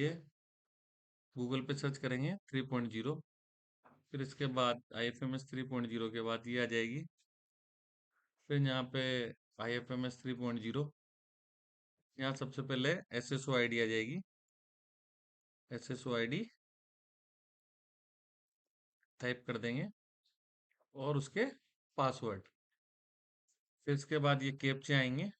ये गूगल पे सर्च करेंगे 3.0, फिर इसके बाद IFMS 3.0 के बाद ये आ जाएगी। फिर यहाँ पे IFMS 3.0, यहाँ सबसे पहले SSO ID आ जाएगी। SSO ID टाइप कर देंगे और उसके पासवर्ड। फिर इसके बाद ये कैप्चा आएंगे।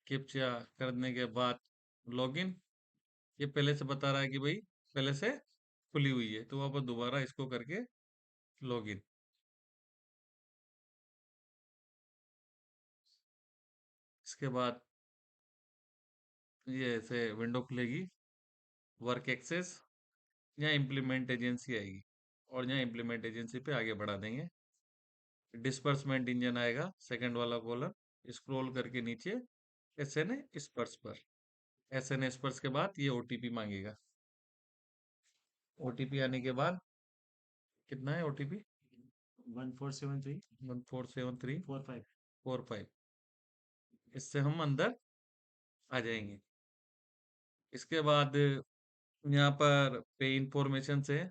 कैप्चा करने के बाद लॉगिन। ये पहले से बता रहा है कि भाई पहले से खुली हुई है, तो वापस दोबारा इसको करके लॉगिन। इसके बाद ये ऐसे विंडो खुलेगी, वर्क एक्सेस, यहाँ इम्प्लीमेंट एजेंसी आएगी और यहाँ इम्प्लीमेंट एजेंसी पे आगे बढ़ा देंगे। डिस्पर्समेंट इंजन आएगा, सेकंड वाला कॉलम, स्क्रॉल करके नीचे SN स्पर्श पर। SN स्पर्श के बाद ये OTP मांगेगा। OTP आने के बाद कितना है OTP? 1473 1473 45। 45। इससे हम अंदर आ जाएंगे। इसके बाद यहाँ पर पे इंफॉर्मेशन से,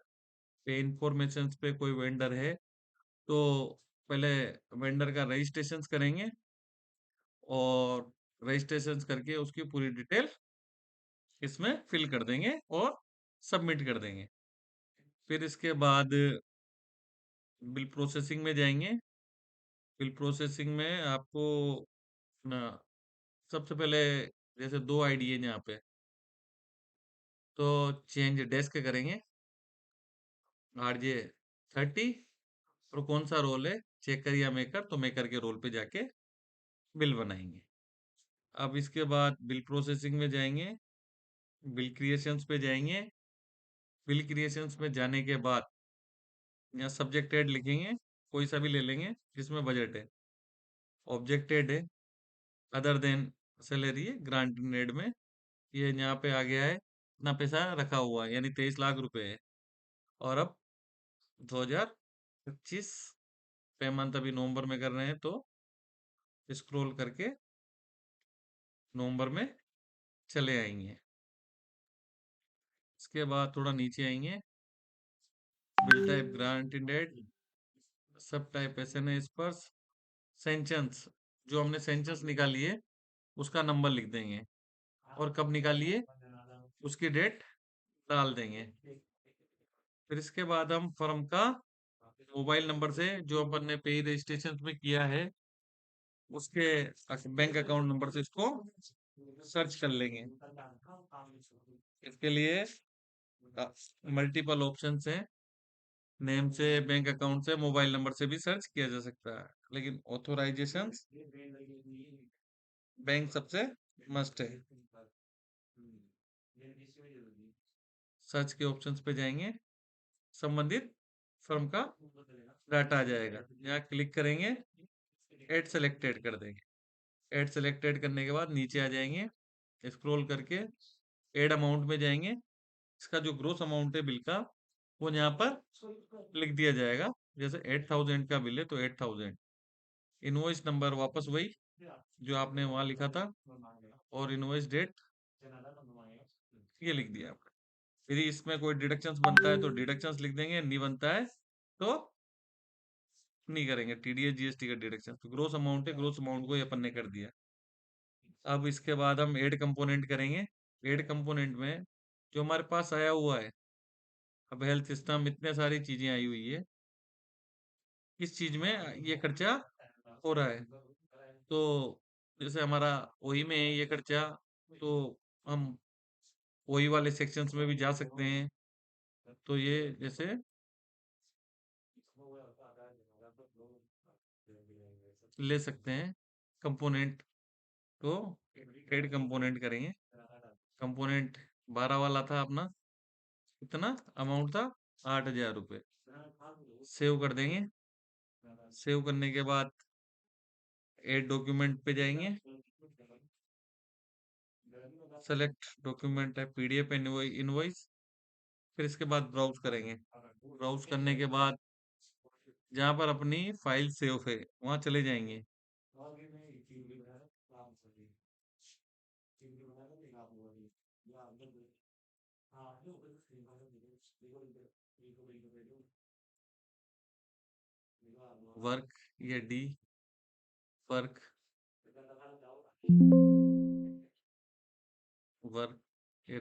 पे इंफॉर्मेशन पे कोई वेंडर है तो पहले वेंडर का रजिस्ट्रेशन करेंगे और रजिस्ट्रेशन करके उसकी पूरी डिटेल इसमें फिल कर देंगे और सबमिट कर देंगे। फिर इसके बाद बिल प्रोसेसिंग में जाएंगे। बिल प्रोसेसिंग में आपको ना सबसे पहले जैसे दो आईडी है यहाँ पे, तो चेंज डेस्क करेंगे RJ30, और कौन सा रोल है, चेकर या मेकर, तो मेकर के रोल पे जाके बिल बनाएंगे। अब इसके बाद बिल प्रोसेसिंग में जाएंगे, बिल क्रिएशंस पे जाएंगे। बिल क्रिएशंस में जाने के बाद यहाँ सब्जेक्ट हेड लिखेंगे, कोई सा भी ले लेंगे जिसमें बजट है। ऑब्जेक्ट हेड है अदर देन सैलरी है, ग्रांटेड हेड में ये यहाँ पे आ गया है, इतना पैसा रखा हुआ है यानी 23 लाख रुपए है। और अब 2025 पेमेंट अभी नवंबर में कर रहे हैं, तो स्क्रॉल करके नवंबर में चले आएंगे। इसके बाद थोड़ा नीचे आएंगे, बिल टाइप ग्रांटेड, सब टाइप SN स्पर्श, सेंचंस, जो हमने सेंचंस निकाली है उसका नंबर लिख देंगे और कब निकाली है उसकी डेट डाल देंगे। फिर इसके बाद हम फर्म का मोबाइल नंबर से जो अपन ने पे रजिस्ट्रेशन में किया है उसके बैंक अकाउंट नंबर से इसको सर्च कर लेंगे। इसके लिए मल्टीपल ऑप्शंस हैं, नेम से, बैंक अकाउंट से, मोबाइल नंबर से भी सर्च किया जा सकता है, लेकिन ऑथोराइजेशन बैंक सबसे मस्ट है। सर्च के ऑप्शंस पे जाएंगे, संबंधित फर्म का डाटा आ जाएगा, यहाँ क्लिक करेंगे, ऐड सेलेक्टेड कर देंगे। ऐड सेलेक्टेड करने के बाद नीचे आ जाएंगे, स्क्रॉल करके ऐड अमाउंट में जाएंगे, इसका जो ग्रोस अमाउंट है बिल का वो यहाँ पर लिख दिया जाएगा। जैसे 8000 का बिल है तो 8000। इनवॉइस नंबर वापस वही जो आपने वहां लिखा था, और इनवॉइस डेट ये लिख दिया आपने। यदि इसमें कोई डिडक्शंस बनता है तो डिडक्शंस लिख देंगे, नहीं बनता है तो नहीं करेंगे। TDS GST का डिडक्शन, तो ग्रोस अमाउंट है, ग्रोस अमाउंट को ही अपन ने कर दिया। अब इसके बाद हम ऐड कंपोनेंट करेंगे। ऐड कंपोनेंट में जो हमारे पास आया हुआ है, अब हेल्थ सिस्टम, इतने सारी चीजें आई हुई है, किस चीज में ये खर्चा हो रहा है, तो जैसे हमारा वही में है ये खर्चा, तो हम वही वाले सेक्शंस में भी जा सकते हैं। तो ये जैसे ले सकते हैं कंपोनेंट, तो ऐड कंपोनेंट करेंगे। कंपोनेंट 12 वाला था अपना, कितना अमाउंट था, 8000 रुपये। सेव कर देंगे। सेव करने के बाद ऐड डॉक्यूमेंट पे जाएंगे, सेलेक्ट डॉक्यूमेंट है PDF इनवॉइस। फिर इसके बाद ब्राउज करेंगे। ब्राउज करने के बाद जहाँ पर अपनी फाइल सेव है वहां चले जाएंगे। वर्क, ये डी वर्क, वर्क, ये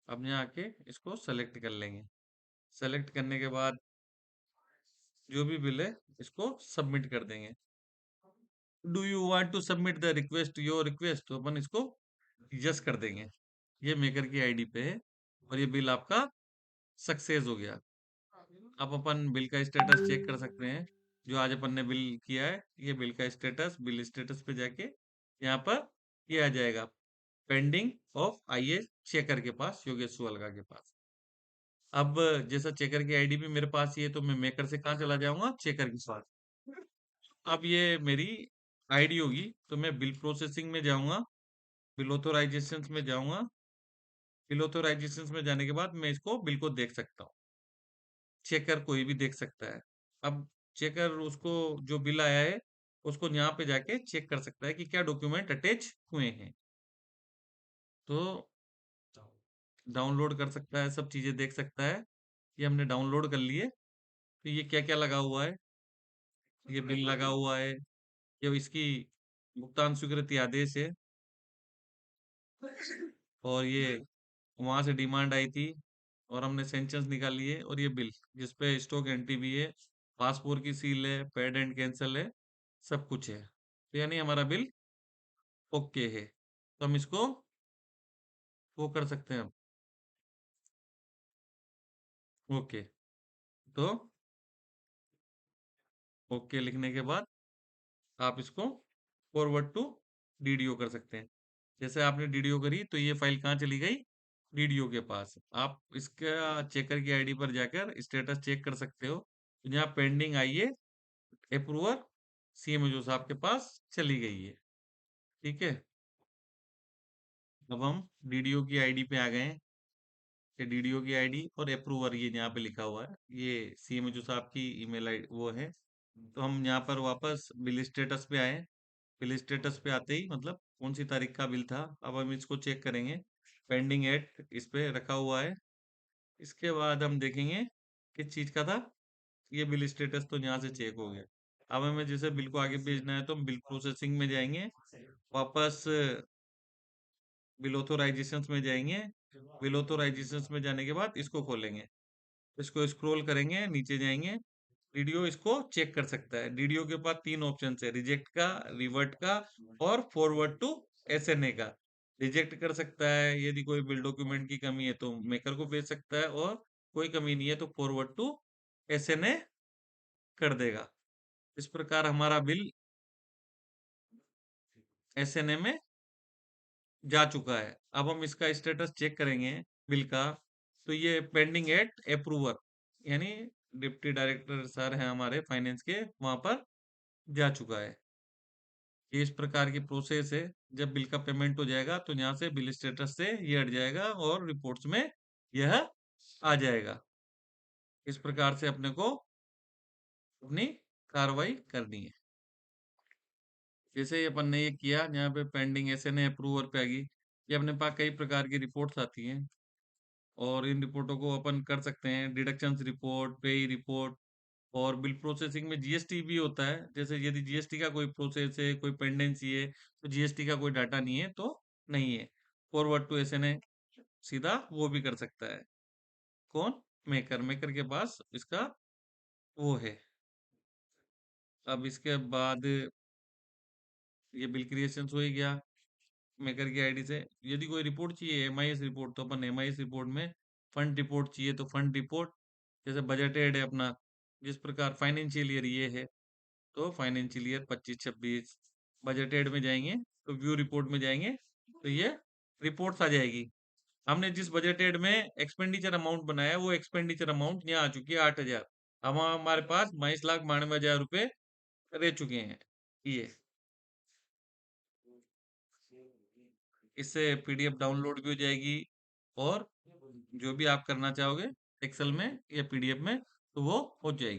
अब यहाँ आके इसको सेलेक्ट कर लेंगे। सेलेक्ट करने के बाद जो भी बिल है इसको सबमिट कर देंगे। Do you want to submit the request, your request, तो अपन इसको यस कर देंगे। ये मेकर की आईडी पे है और ये बिल आपका सक्सेस हो गया। अब अपन बिल का स्टेटस चेक कर सकते हैं। जो आज अपन ने बिल किया है, ये बिल का स्टेटस, बिल स्टेटस पे जाके यहाँ पर ये आ जाएगा, पेंडिंग ऑफ आईए चेकर के पास, योगेश सुअलगा के पास। अब जैसा चेकर की आईडी भी मेरे पास ही है, तो मैं मेकर से कहाँ चला जाऊंगा, चेकर के पास। अब ये मेरी आईडी होगी, तो मैं बिल प्रोसेसिंग में जाऊंगा, बिल ऑथोराइजेशन में जाऊंगा। बिल ऑथोराइजेशन में जाने के बाद मैं इसको बिल को देख सकता हूँ। चेकर कोई भी देख सकता है। अब चेकर उसको, जो बिल आया है उसको यहाँ पे जाके चेक कर सकता है कि क्या डॉक्यूमेंट अटैच हुए हैं, तो डाउनलोड कर सकता है, सब चीजें देख सकता है। ये हमने डाउनलोड कर लिए। तो ये क्या क्या लगा हुआ है, ये बिल लगा हुआ है, ये इसकी भुगतान स्वीकृति आदेश है, और ये वहां से डिमांड आई थी और हमने सेंचेंस निकाली है, और ये बिल जिसपे स्टॉक एंट्री भी है, पासपोर्ट की सील है, पेड एंड कैंसल है, सब कुछ है। तो यानी हमारा बिल ओके है, तो हम इसको वो कर सकते हैं। ओके, तो ओके लिखने के बाद आप इसको फॉरवर्ड टू डीडीओ कर सकते हैं। जैसे आपने डीडीओ करी तो ये फाइल कहाँ चली गई, डीडीओ के पास। आप इसका चेकर की आईडी पर जाकर स्टेटस चेक कर सकते हो। तो यहाँ पेंडिंग आई है, अप्रूवर सीएमओ साहब के पास चली गई है। ठीक है, अब हम डीडीओ की आईडी पे आ गए हैं। ये डीडीओ की आईडी और अप्रूवर ये यहाँ पे लिखा हुआ है, ये सीएमओ साहब की ईमेल आईडी वो है। तो हम यहाँ पर वापस बिल स्टेटस पे आए। बिल स्टेटस पे आते ही मतलब कौन सी तारीख का बिल था, अब हम इसको चेक करेंगे। पेंडिंग एट इस पे रखा हुआ है। इसके बाद हम देखेंगे किस चीज का था। ये बिल स्टेटस तो यहाँ से चेक हो गया। अब हमें जैसे बिल को आगे भेजना है तो हम बिल प्रोसेसिंग में जाएंगे, वापस बिल ऑथोराइजेशन में जाएंगे। बिल ऑथोराइजेशन में जाने के बाद इसको खोलेंगे, इसको स्क्रॉल करेंगे, नीचे जाएंगे। डीडीओ इसको चेक कर सकता है। डीडीओ के पास तीन ऑप्शन है, रिजेक्ट का, रिवर्ट का और फॉरवर्ड टू एसएनए का। रिजेक्ट कर सकता है, यदि कोई बिल डॉक्यूमेंट की कमी है तो मेकर को भेज सकता है, और कोई कमी नहीं है तो फॉरवर्ड टू एसएनए कर देगा। इस प्रकार हमारा बिल एसएनए में जा चुका है। अब हम इसका स्टेटस चेक करेंगे बिल का, तो ये पेंडिंग एट अप्रूवर, यानी डिप्टी डायरेक्टर सर हैं हमारे फाइनेंस के, वहां पर जा चुका है। ये इस प्रकार की प्रोसेस है। जब बिल का पेमेंट हो जाएगा तो यहाँ से बिल स्टेटस से ये हट जाएगा और रिपोर्ट्स में यह आ जाएगा। इस प्रकार से अपने को अपनी कार्रवाई करनी है। जैसे ही अपन ने ये किया, यहाँ पे पेंडिंग एसएनए अप्रूवर पे आ गई। ये अपने पास कई प्रकार की रिपोर्ट्स आती हैं, और इन रिपोर्टों को अपन कर सकते हैं, डिडक्शंस रिपोर्ट, पे रिपोर्ट। और बिल प्रोसेसिंग में जीएसटी भी होता है। जैसे यदि जीएसटी का कोई प्रोसेस है, कोई पेंडेंसी है, तो जीएसटी का कोई डाटा नहीं है तो नहीं है, फॉरवर्ड टू एसएनए सीधा वो भी कर सकता है। कौन, मेकर, मेकर के पास इसका वो है। अब इसके बाद ये बिल क्रिएशन हो ही गया मेकर की आईडी से। यदि कोई रिपोर्ट चाहिए एमआईएस रिपोर्ट, तो अपन एमआईएस रिपोर्ट में, फंड रिपोर्ट चाहिए तो फंड रिपोर्ट, जैसे बजटेड है अपना, जिस प्रकार फाइनेंशियल ईयर ये है तो फाइनेंशियल ईयर 25-26 बजटेड में जाएंगे, तो व्यू रिपोर्ट में जाएंगे तो ये रिपोर्ट्स आ जाएगी। हमने जिस बजटेड में एक्सपेंडिचर अमाउंट बनाया वो एक्सपेंडिचर अमाउंट यहाँ आ चुकी है 8,000। अब हमारे पास 22,92,000 रुपए रह चुके हैं। ये इससे पीडीएफ डाउनलोड भी हो जाएगी, और जो भी आप करना चाहोगे एक्सेल में या पीडीएफ में, तो वो हो जाएगी।